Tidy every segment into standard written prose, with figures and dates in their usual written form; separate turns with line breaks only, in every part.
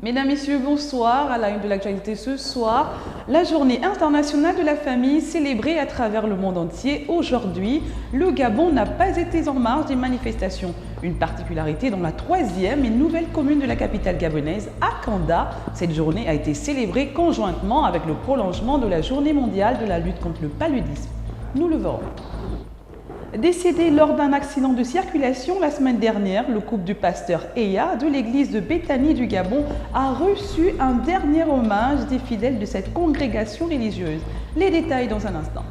Mesdames, Messieurs, bonsoir. À la une de l'actualité ce soir, la journée internationale de la famille célébrée à travers le monde entier. Aujourd'hui, le Gabon n'a pas été en marge des manifestations. Une particularité dans la troisième et nouvelle commune de la capitale gabonaise, Akanda. Cette journée a été célébrée conjointement avec le prolongement de la journée mondiale de la lutte contre le paludisme. Nous le verrons. Décédé lors d'un accident de circulation la semaine dernière, le couple du pasteur Eya de l'église de Béthanie du Gabon a reçu un dernier hommage des fidèles de cette congrégation religieuse. Les détails dans un instant.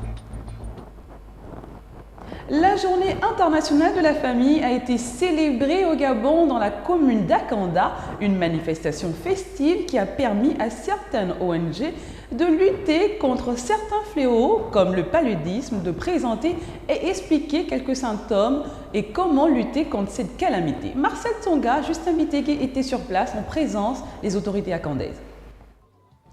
La journée internationale de la famille a été célébrée au Gabon dans la commune d'Akanda, une manifestation festive qui a permis à certaines ONG de lutter contre certains fléaux comme le paludisme, de présenter et expliquer quelques symptômes et comment lutter contre cette calamité. Marcel Tsonga, Justin Bitégué étaient sur place en présence des autorités akandaises.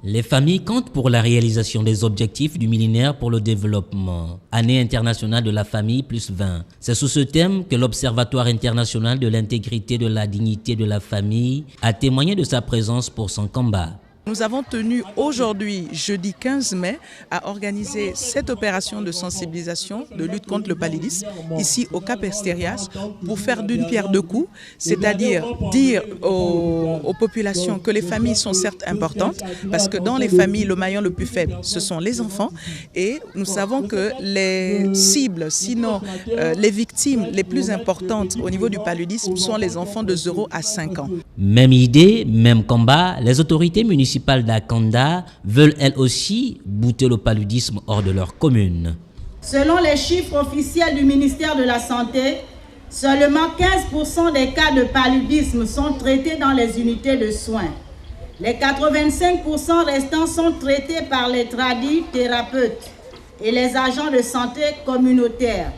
Les familles comptent pour la réalisation des objectifs du millénaire pour le développement. Année internationale de la famille plus 20. C'est sous ce thème que l'Observatoire international de l'intégrité de la dignité de la famille a témoigné de sa présence pour son combat.
Nous avons tenu aujourd'hui, jeudi 15 mai, à organiser cette opération de sensibilisation, de lutte contre le paludisme, ici au Cap Esterias, pour faire d'une pierre deux coups, c'est-à-dire dire aux populations que les familles sont certes importantes, parce que dans les familles, le maillon le plus faible, ce sont les enfants, et nous savons que les cibles, sinon les victimes les plus importantes au niveau du paludisme sont les enfants de 0 à 5 ans.
Même idée, même combat, les autorités municipales d'Akanda veulent elles aussi bouter le paludisme hors de leur commune.
Selon les chiffres officiels du ministère de la Santé, seulement 15% des cas de paludisme sont traités dans les unités de soins. Les 85% restants sont traités par les thérapeutes et les agents de santé communautaires.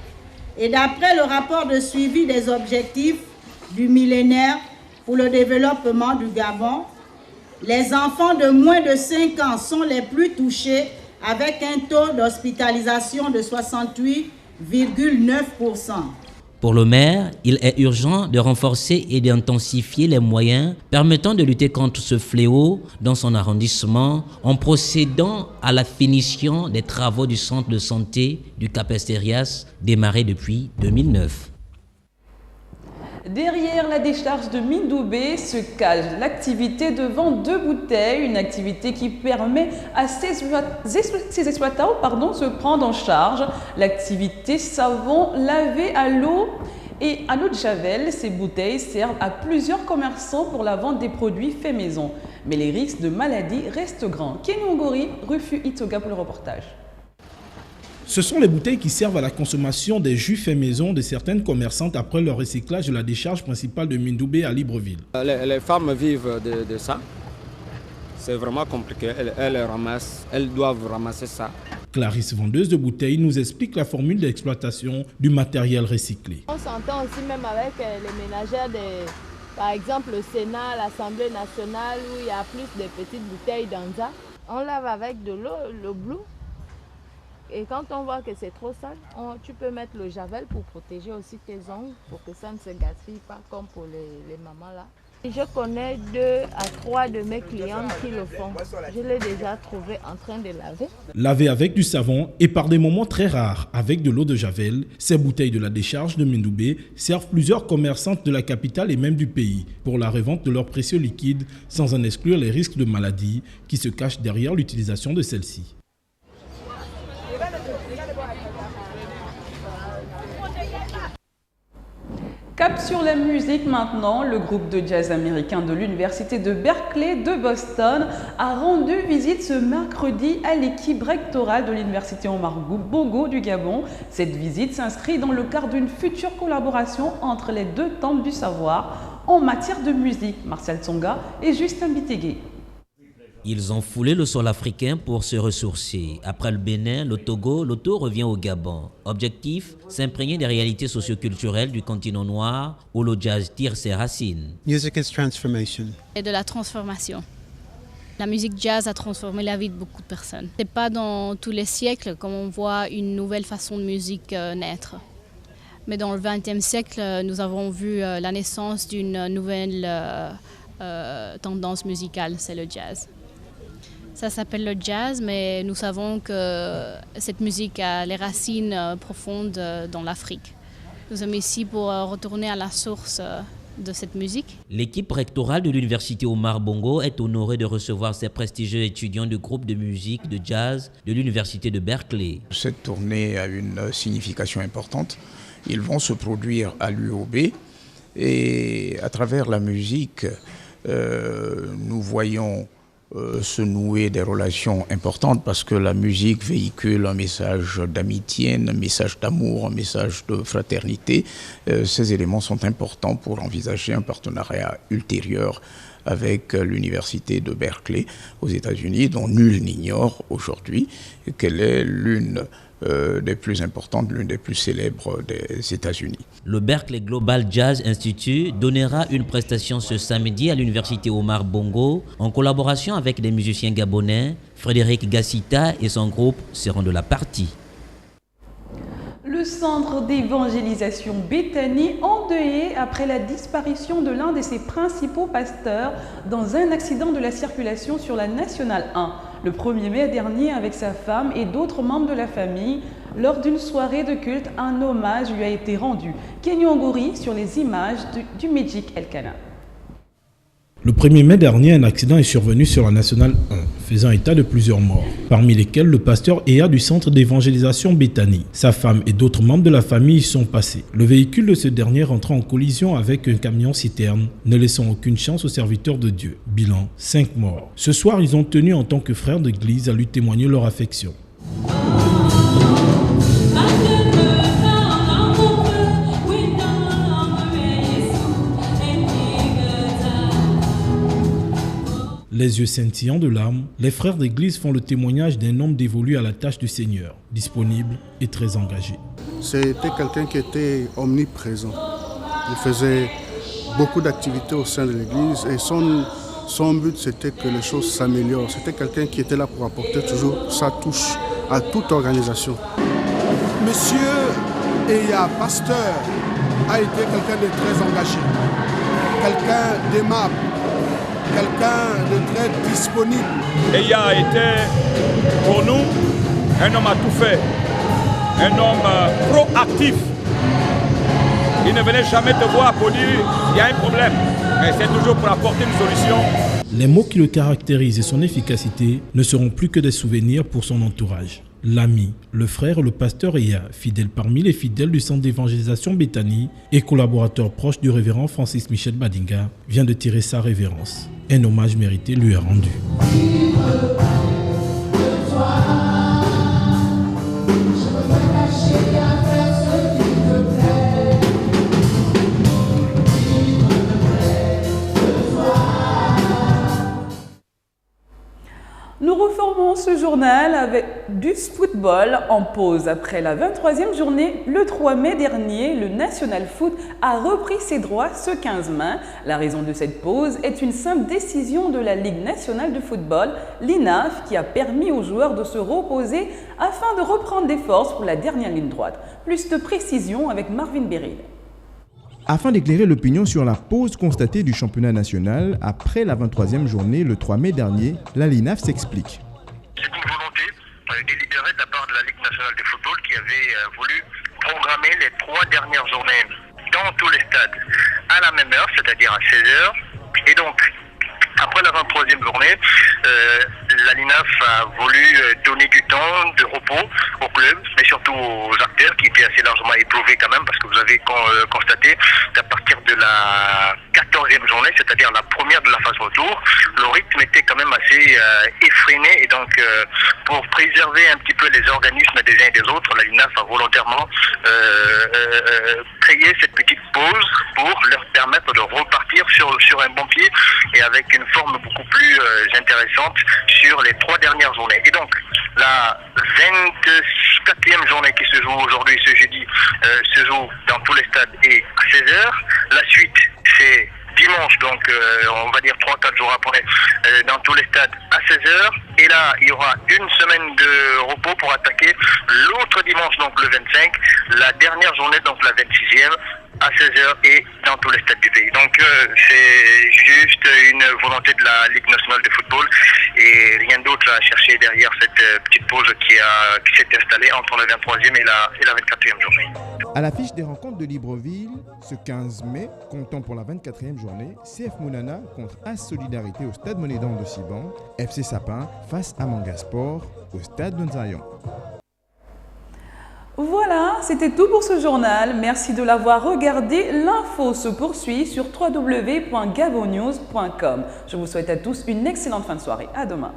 Et d'après le rapport de suivi des objectifs du millénaire pour le développement du Gabon, les enfants de moins de 5 ans sont les plus touchés avec un taux d'hospitalisation de 68,9%.
Pour le maire, il est urgent de renforcer et d'intensifier les moyens permettant de lutter contre ce fléau dans son arrondissement en procédant à la finition des travaux du centre de santé du Cap Esterias démarré depuis 2009.
Derrière la décharge de Mindoubé se cache l'activité de vente de bouteilles, une activité qui permet à ces exploitants de se prendre en charge. L'activité savon lavé à l'eau et à l'eau de javel, ces bouteilles servent à plusieurs commerçants pour la vente des produits faits maison. Mais les risques de maladie restent grands. Kenny Ongori, Rufu Itoga pour le reportage.
Ce sont les bouteilles qui servent à la consommation des jus faits maison de certaines commerçantes après leur recyclage de la décharge principale de Mindoubé à Libreville.
Les femmes vivent de ça. C'est vraiment compliqué. Elles doivent ramasser ça.
Clarisse, vendeuse de bouteilles, nous explique la formule d'exploitation du matériel recyclé.
On s'entend aussi même avec les ménagères, par exemple le Sénat, l'Assemblée nationale, où il y a plus de petites bouteilles d'Anza. On lave avec de l'eau, le bleu. Et quand on voit que c'est trop sale, tu peux mettre le javel pour protéger aussi tes ongles, pour que ça ne se gaspille pas comme pour les mamans là. Je connais 2 à 3 de mes clientes qui le font. Je l'ai déjà trouvé en train de laver.
Laver avec du savon et par des moments très rares avec de l'eau de javel, ces bouteilles de la décharge de Mindoubé servent plusieurs commerçantes de la capitale et même du pays pour la revente de leurs précieux liquides sans en exclure les risques de maladie qui se cachent derrière l'utilisation de celles-ci.
Cap sur la musique maintenant, le groupe de jazz américain de l'université de Berkeley de Boston a rendu visite ce mercredi à l'équipe rectorale de l'université Omar Bongo du Gabon. Cette visite s'inscrit dans le cadre d'une future collaboration entre les deux temples du savoir en matière de musique, Marcel Tsonga et Justin Bitégué.
Ils ont foulé le sol africain pour se ressourcer. Après le Bénin, le Togo, l'auto revient au Gabon. Objectif, s'imprégner des réalités socioculturelles du continent noir où le jazz tire ses racines.
Music is transformation.
Et de la transformation. La musique jazz a transformé la vie de beaucoup de personnes. Ce n'est pas dans tous les siècles qu'on voit une nouvelle façon de musique naître. Mais dans le XXe siècle, nous avons vu la naissance d'une nouvelle tendance musicale, c'est le jazz. Ça s'appelle le jazz, mais nous savons que cette musique a les racines profondes dans l'Afrique. Nous sommes ici pour retourner à la source de cette musique.
L'équipe rectorale de l'Université Omar Bongo est honorée de recevoir ces prestigieux étudiants du groupe de musique de jazz de l'Université de Berkeley.
Cette tournée a une signification importante. Ils vont se produire à l'UOB et à travers la musique, nous voyons se nouer des relations importantes parce que la musique véhicule un message d'amitié, un message d'amour, un message de fraternité. Ces éléments sont importants pour envisager un partenariat ultérieur avec l'université de Berkeley aux États-Unis, dont nul n'ignore aujourd'hui qu'elle est l'une des plus importantes, l'une des plus célèbres des États-Unis.
Le Berkeley Global Jazz Institute donnera une prestation ce samedi à l'université Omar Bongo en collaboration avec des musiciens gabonais. Frédéric Gassita et son groupe seront de la partie.
Le centre d'évangélisation Bethany endeuillé après la disparition de l'un de ses principaux pasteurs dans un accident de la circulation sur la Nationale 1. Le 1er mai dernier, avec sa femme et d'autres membres de la famille, lors d'une soirée de culte, un hommage lui a été rendu. Kenyon Ngori sur les images du Magic Elkanah.
Le 1er mai dernier, un accident est survenu sur la Nationale 1, faisant état de plusieurs morts, parmi lesquels le pasteur Ea du centre d'évangélisation Bethany. Sa femme et d'autres membres de la famille y sont passés. Le véhicule de ce dernier rentra en collision avec un camion-citerne, ne laissant aucune chance aux serviteurs de Dieu. Bilan, 5 morts. Ce soir, ils ont tenu en tant que frères d'église à lui témoigner leur affection. Les yeux scintillants de larmes, les frères d'église font le témoignage d'un homme dévolu à la tâche du Seigneur, disponible et très engagé.
C'était quelqu'un qui était omniprésent. Il faisait beaucoup d'activités au sein de l'église et son but c'était que les choses s'améliorent. C'était quelqu'un qui était là pour apporter toujours sa touche à toute organisation.
Monsieur Ea, pasteur, a été quelqu'un de très engagé, quelqu'un d'aimable, quelqu'un de très disponible.
Ea a été pour nous un homme à tout faire, un homme proactif. Il ne venait jamais te voir pour dire il y a un problème, mais c'est toujours pour apporter une solution.
Les mots qui le caractérisent et son efficacité ne seront plus que des souvenirs pour son entourage. L'ami, le frère, le pasteur Ea, fidèle parmi les fidèles du centre d'évangélisation Bethany et collaborateur proche du révérend Francis Michel Badinga, vient de tirer sa révérence. Un hommage mérité lui est rendu.
Nous reformons ce journal avec du football en pause. Après la 23e journée, le 3 mai dernier, le National Foot a repris ses droits ce 15 mai. La raison de cette pause est une simple décision de la Ligue nationale de football, l'INAF, qui a permis aux joueurs de se reposer afin de reprendre des forces pour la dernière ligne droite. Plus de précision avec Marvin Beryl.
Afin d'éclairer l'opinion sur la pause constatée du championnat national après la 23e journée le 3 mai dernier, la LINAF s'explique.
C'est une volonté délibérée de la part de la Ligue nationale de football qui avait voulu programmer les 3 dernières journées dans tous les stades à la même heure, c'est-à-dire à 16h. Et donc, après la 23e journée, la LINAF a voulu donner du temps de repos au club, mais surtout aux acteurs qui étaient assez largement éprouvés quand même, parce que vous avez constaté qu'à partir de la 14e journée, c'est-à-dire la première de la phase retour, le rythme était quand même assez effréné, et donc pour préserver un petit peu les organismes des uns et des autres, la LINAF a volontairement créé cette petite pause pour leur permettre de repartir sur un bon pied et avec une forme beaucoup plus intéressante sur les 3 dernières journées. Et donc, la 24e journée qui se joue aujourd'hui, ce jeudi, se joue dans tous les stades et à 16h. La suite, c'est dimanche, donc on va dire 3-4 jours après, dans tous les stades à 16h. Et là, il y aura une semaine de repos pour attaquer l'autre dimanche, donc le 25, la dernière journée, donc la 26e, à 16h et dans tous les stades du pays. Donc c'est juste une volonté de la Ligue nationale de football et rien d'autre à chercher derrière cette petite pause qui s'est installée entre la 23e et la 24e journée.
À l'affiche des rencontres de Libreville, ce 15 mai, comptant pour la 24e journée, CF Mounana contre AS Solidarité au stade Monédan de Siban, FC Sapin face à Mangasport au stade de Nzayon.
Voilà, c'était tout pour ce journal. Merci de l'avoir regardé. L'info se poursuit sur www.gabonnews.com. Je vous souhaite à tous une excellente fin de soirée. À demain.